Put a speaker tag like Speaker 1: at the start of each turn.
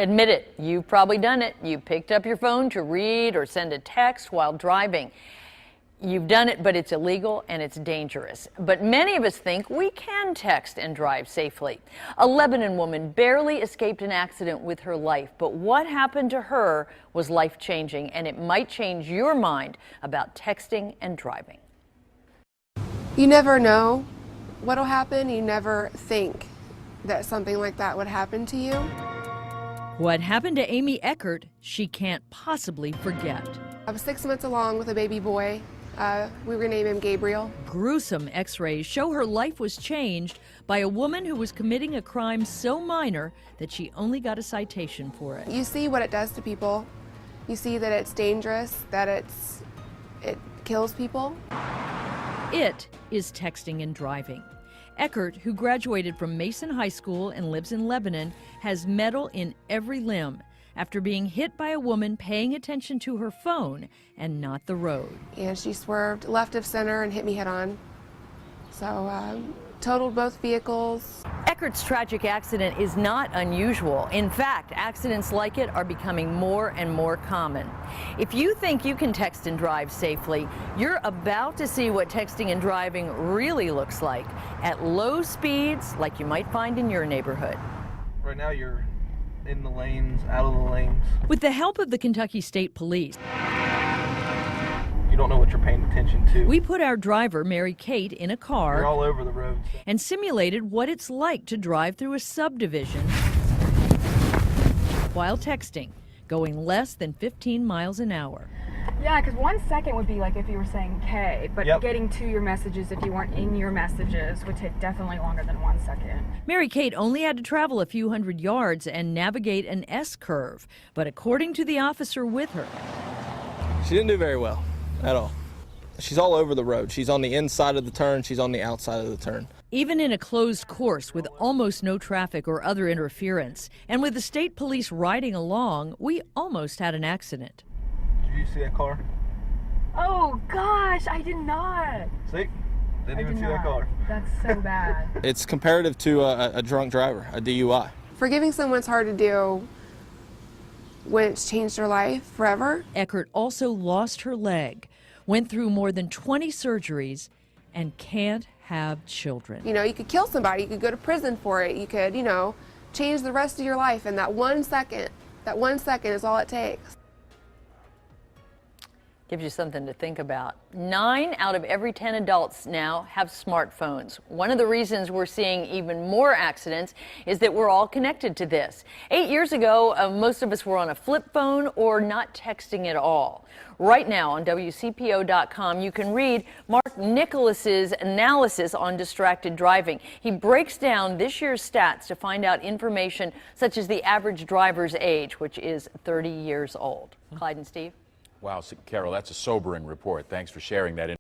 Speaker 1: Admit it, you've probably done it. You picked up your phone to read or send a text while driving. You've done it, but it's illegal and it's dangerous. But many of us think we can text and drive safely. A Lebanon woman barely escaped an accident with her life, but what happened to her was life-changing, and it might change your mind about texting and driving.
Speaker 2: You never know what'll happen. You never think that something like that would happen to you.
Speaker 3: What happened to Amy Eckert, she can't possibly forget.
Speaker 2: I was 6 months along with a baby boy. We were going to name him Gabriel.
Speaker 3: Gruesome x-rays show her life was changed by a woman who was committing a crime so minor that she only got a citation for it.
Speaker 2: You see what it does to people. You see that it's dangerous, that it kills people.
Speaker 3: It is texting and driving. Eckert, who graduated from Mason High School and lives in Lebanon, has metal in every limb after being hit by a woman paying attention to her phone and not the road.
Speaker 2: And she swerved left of center and hit me head on. So totaled both vehicles.
Speaker 1: Eckert's tragic accident is not unusual. In fact, accidents like it are becoming more and more common. If you think you can text and drive safely, you're about to see what texting and driving really looks like at low speeds like you might find in your neighborhood.
Speaker 4: Right now you're in the lanes, out of the lanes.
Speaker 3: With the help of the Kentucky State Police,
Speaker 4: You don't know what you're paying attention to.
Speaker 3: we put our driver, Mary Kate, in a
Speaker 4: You're
Speaker 3: car
Speaker 4: all over the road.
Speaker 3: and simulated what it's like to drive through a subdivision while texting, going less than 15 miles an hour.
Speaker 5: Yeah, because 1 second would be like if you were saying K, but
Speaker 4: Yep.
Speaker 5: getting to your messages if you weren't in your messages would take definitely longer than 1 second.
Speaker 3: Mary Kate only had to travel a few hundred yards and navigate an S-curve, but according to the officer with her,
Speaker 6: She didn't do very well at all. She's all over the road. She's on the inside of the turn. She's on the outside of the turn.
Speaker 3: even in a closed course with almost no traffic or other interference, and with the state police riding along, we almost had an accident.
Speaker 4: Did you see that car?
Speaker 5: Oh gosh, I did not.
Speaker 4: See? Didn't
Speaker 5: I
Speaker 4: even
Speaker 5: did
Speaker 4: see that
Speaker 5: not.
Speaker 4: car.
Speaker 5: That's so bad.
Speaker 6: It's comparative to a drunk driver, a DUI.
Speaker 2: Forgiving someone's hard to do when it's changed their life forever.
Speaker 3: Eckert also lost her leg, went through more than 20 surgeries, and can't have children.
Speaker 2: You know, you could kill somebody, you could go to prison for it, you could, you know, change the rest of your life in that 1 second. That 1 second is all it takes.
Speaker 1: Gives you something to think about. 9 out of every 10 adults now have smartphones. One of the reasons we're seeing even more accidents is that we're all connected to this. 8 years ago, most of us were on a flip phone or not texting at all. Right now on WCPO.com, you can read Mark Nicholas's analysis on distracted driving. He breaks down this year's stats to find out information such as the average driver's age, which is 30 years old. Clyde and Steve?
Speaker 7: Wow, Carol, that's a sobering report. Thanks for sharing that.